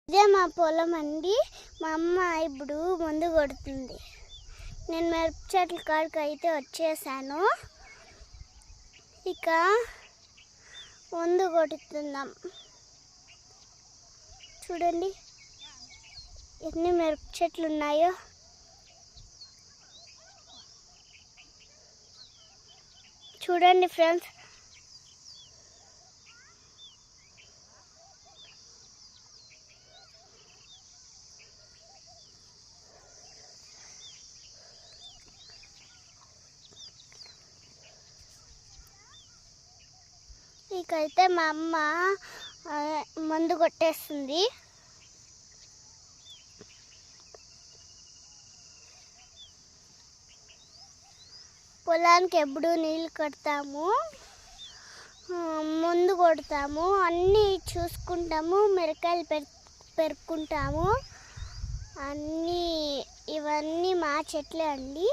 ఇదే మా పొలం అండి. మా అమ్మ ఇప్పుడు మందు కొడుతుంది. నేను మిరప చెట్ల కాడికి అయితే వచ్చేసాను. ఇక మందు కొడుతున్నాం. చూడండి ఎన్ని మిరప చెట్లు ఉన్నాయో. చూడండి ఫ్రెండ్స్, ఇకైతే మా అమ్మ మందు కొట్టేస్తుంది. పొలానికి ఎప్పుడు నీళ్ళు కడతాము, మందు కొడతాము, అన్నీ చూసుకుంటాము, మిరకాయలు పెరుక్కుంటాము. ఇవన్నీ మా చెట్లే అండి.